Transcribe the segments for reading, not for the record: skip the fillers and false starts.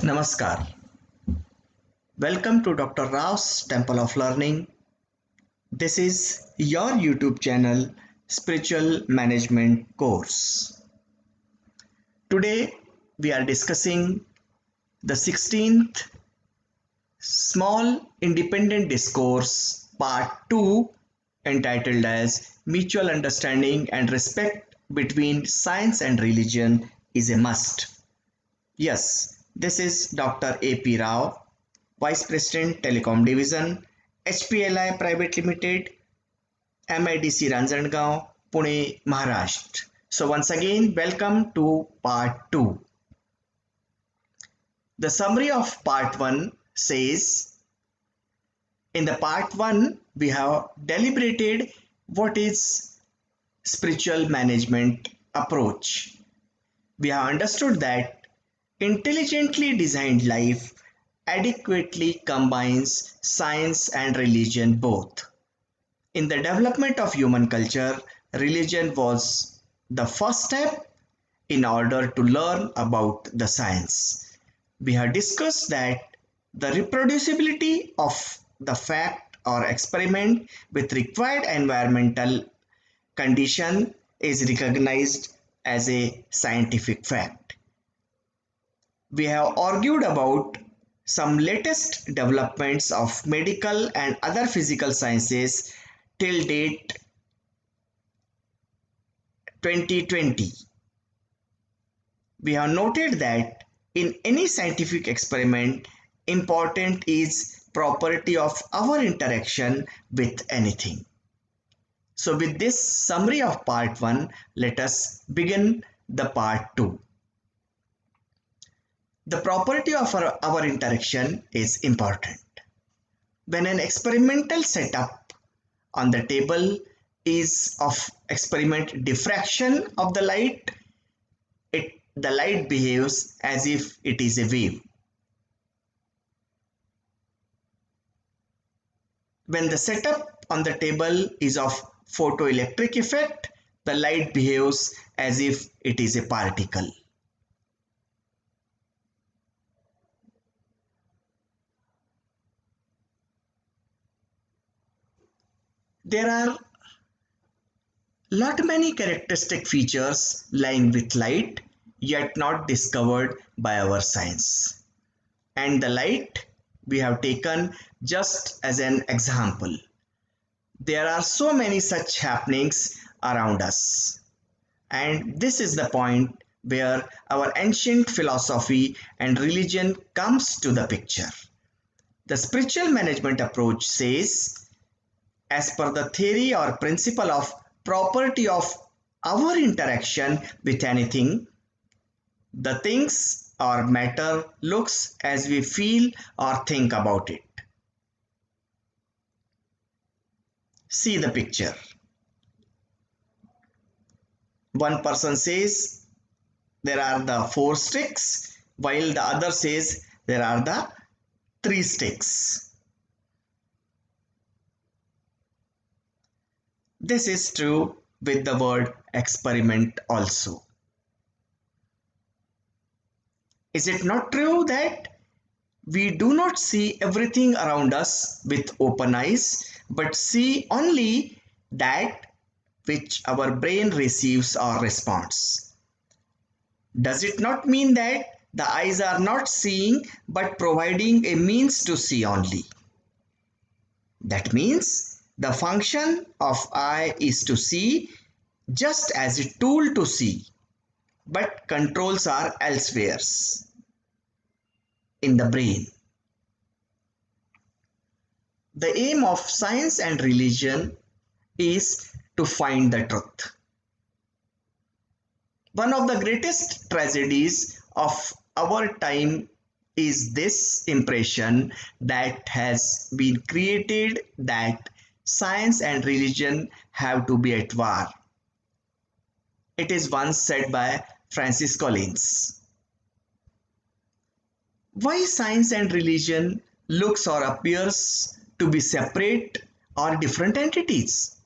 Namaskar. Welcome to Dr. Rao's Temple of Learning. This is your YouTube channel, Spiritual Management Course. Today we are discussing the 16th Small Independent Discourse, Part 2, entitled as Mutual Understanding and Respect Between Science and Religion is a Must. Yes, this is Dr. A.P. Rao, Vice President Telecom Division, HPLI Private Limited, MIDC Ranjangaon, Pune, Maharashtra. So once again, welcome to part 2. The summary of part 1 says, in the part 1, we have deliberated what is spiritual management approach. We have understood that intelligently designed life adequately combines science and religion both. In the development of human culture, religion was the first step in order to learn about the science. We have discussed that the reproducibility of the fact or experiment with required environmental condition is recognized as a scientific fact. We have argued about some latest developments of medical and other physical sciences till date 2020. We have noted that in any scientific experiment, important is property of our interaction with anything. So with this summary of part 1, let us begin the part 2. The property of our interaction is important. When an experimental setup on the table is of experiment diffraction of the light, the light behaves as if it is a wave. When the setup on the table is of photoelectric effect, the light behaves as if it is a particle. There are lot many characteristic features lying with light yet not discovered by our science. And the light we have taken just as an example. There are so many such happenings around us. And this is the point where our ancient philosophy and religion comes to the picture. The spiritual management approach says, as per the theory or principle of property of our interaction with anything, the things or matter looks as we feel or think about it. See the picture. One person says there are the 4 sticks, while the other says there are the 3 sticks. This is true with the word experiment also. Is it not true that we do not see everything around us with open eyes, but see only that which our brain receives or responds? Does it not mean that the eyes are not seeing but providing a means to see only? That means the function of eye is to see just as a tool to see, but controls are elsewhere in the brain. The aim of science and religion is to find the truth. One of the greatest tragedies of our time is this impression that has been created that science and religion have to be at war. It is once said by Francis Collins. Why science and religion looks or appears to be separate or different entities?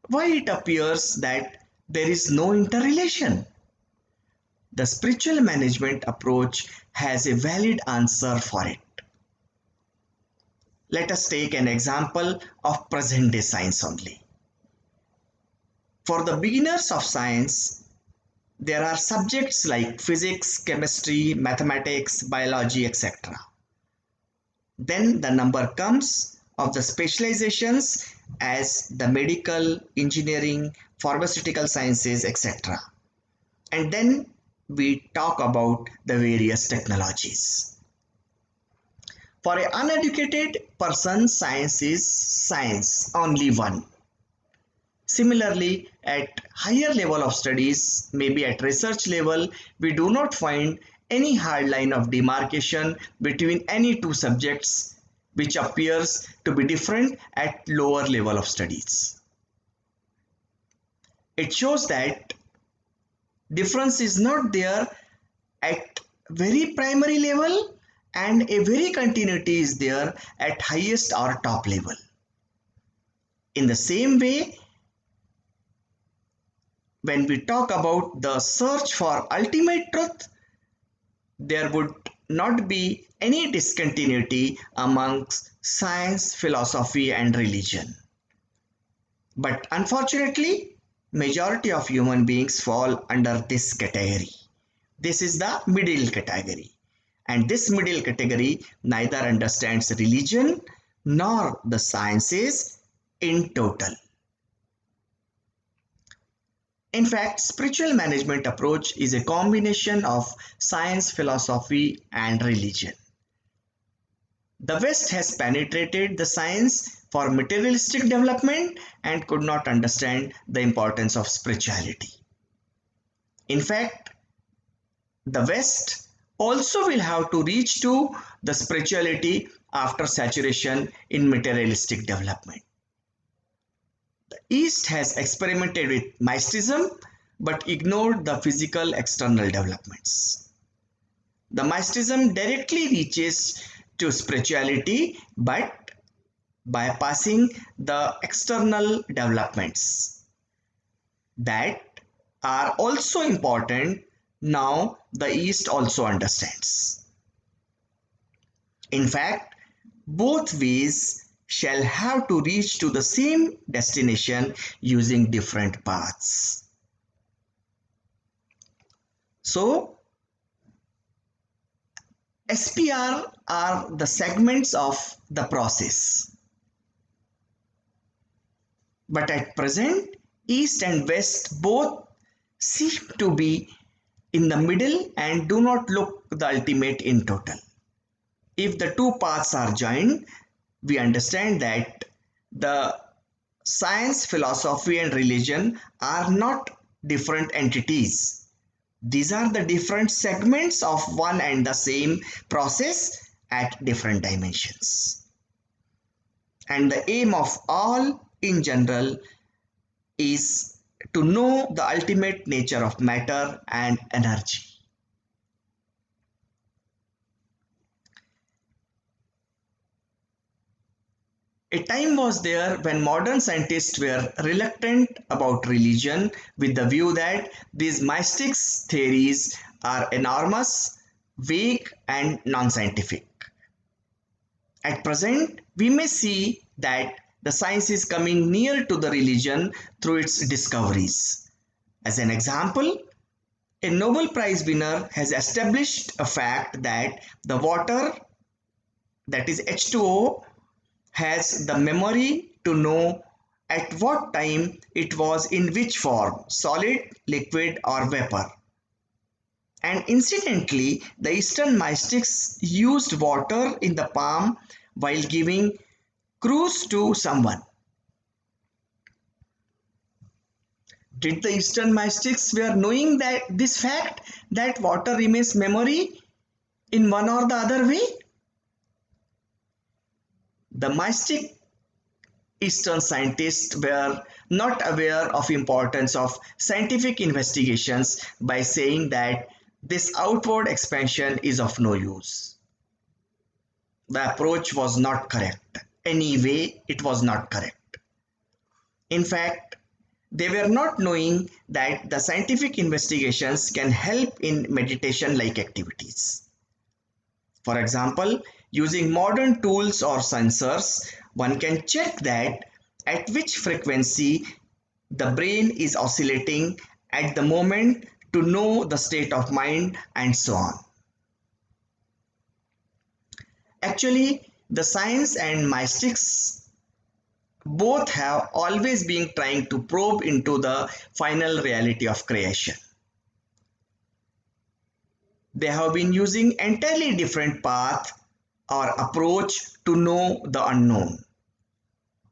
Why it appears that there is no interrelation? the spiritual management approach has a valid answer for it. Let us take an example of present day science only. For the beginners of science, there are subjects like physics, chemistry, mathematics, biology, etc. Then the number comes of the specializations as the medical, engineering, pharmaceutical sciences, etc. And then we talk about the various technologies. For an uneducated person, science is science, only one. Similarly, at higher level of studies, maybe at research level, we do not find any hard line of demarcation between any two subjects which appears to be different at lower level of studies. It shows that difference is not there at very primary level and a very continuity is there at highest or top level. In the same way, when we talk about the search for ultimate truth, there would not be any discontinuity amongst science, philosophy, and religion. But unfortunately, majority of human beings fall under this category. This is the middle category. And this middle category neither understands religion nor the sciences in total. In fact, spiritual management approach is a combination of science, philosophy, and religion. The West has penetrated the science for materialistic development and could not understand the importance of spirituality. In fact, the West also will have to reach to the spirituality after saturation in materialistic development. The East has experimented with mysticism but ignored the physical external developments. The mysticism directly reaches to spirituality but bypassing the external developments that are also important. Now the East also understands. In fact, both ways shall have to reach to the same destination using different paths. So, SPR are the segments of the process. But at present, East and West both seem to be in the middle and do not look the ultimate in total. If the two paths are joined, we understand that the science, philosophy, and religion are not different entities. These are the different segments of one and the same process at different dimensions. And the aim of all in general is to know the ultimate nature of matter and energy. A time was there when modern scientists were reluctant about religion with the view that these mystic theories are enormous, vague, and non-scientific. At present, we may see that the science is coming near to the religion through its discoveries. As an example, a Nobel Prize winner has established a fact that the water, that is H2O, has the memory to know at what time it was in which form, solid, liquid, or vapor. And incidentally, the Eastern mystics used water in the palm while giving cruise to someone. Did the Eastern mystics were knowing that this fact that water remains memory in one or the other way? The mystic Eastern scientists were not aware of importance of scientific investigations by saying that this outward expansion is of no use. The approach was not correct. Anyway, it was not correct. In fact, They were not knowing that the scientific investigations can help in meditation-like activities. For example, using modern tools or sensors, one can check that at which frequency the brain is oscillating at the moment to know the state of mind and so on. Actually, the science and mystics both have always been trying to probe into the final reality of creation. They have been using entirely different path or approach to know the unknown.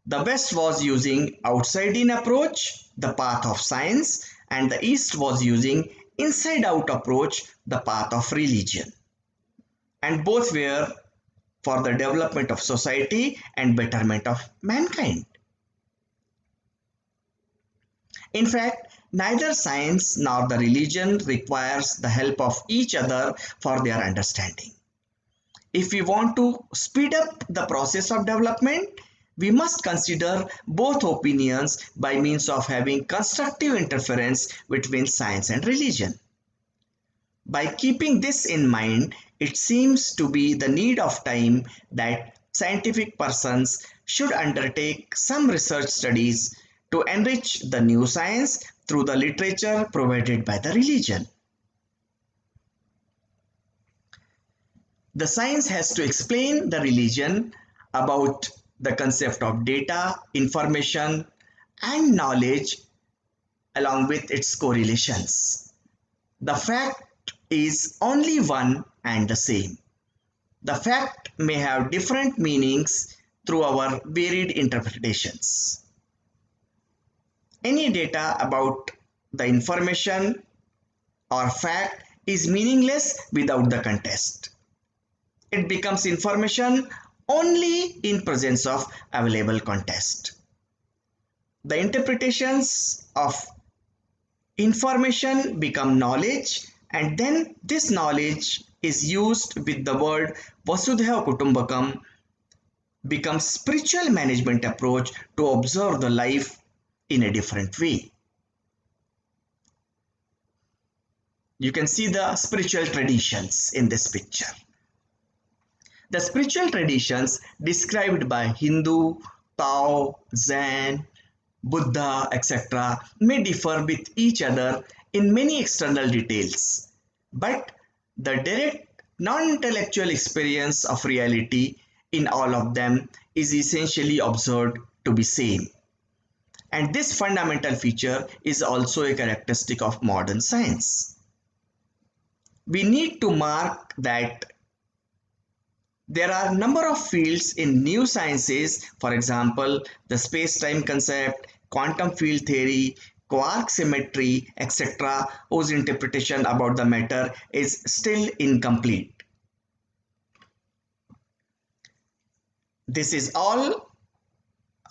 The West was using outside-in approach, the path of science, and the East was using inside-out approach, the path of religion. And both were for the development of society and betterment of mankind. In fact, neither science nor the religion requires the help of each other for their understanding. If we want to speed up the process of development, we must consider both opinions by means of having constructive interference between science and religion. By keeping this in mind, it seems to be the need of time that scientific persons should undertake some research studies to enrich the new science through the literature provided by the religion. The science has to explain the religion about the concept of data, information, and knowledge along with its correlations. The fact is only one and the same. The fact may have different meanings through our varied interpretations. Any data about the information or fact is meaningless without the context. It becomes information only in presence of available context. The interpretations of information become knowledge, and then this knowledge is used with the word Vasudhaiva Kutumbakam becomes spiritual management approach to observe the life in a different way. You can see the spiritual traditions in this picture. The spiritual traditions described by Hindu, Tao, Zen, Buddha, etc. may differ with each other in many external details, but the direct non-intellectual experience of reality in all of them is essentially observed to be same. And this fundamental feature is also a characteristic of modern science. We need to mark that there are a number of fields in new sciences, for example, the space-time concept, quantum field theory, quark symmetry, etc., whose interpretation about the matter is still incomplete. This is all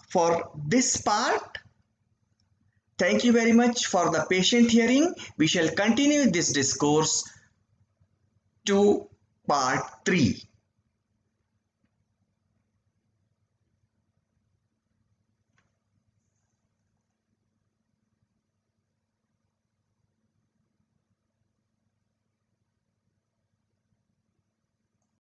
for this part. Thank you very much for the patient hearing. We shall continue this discourse to part 3.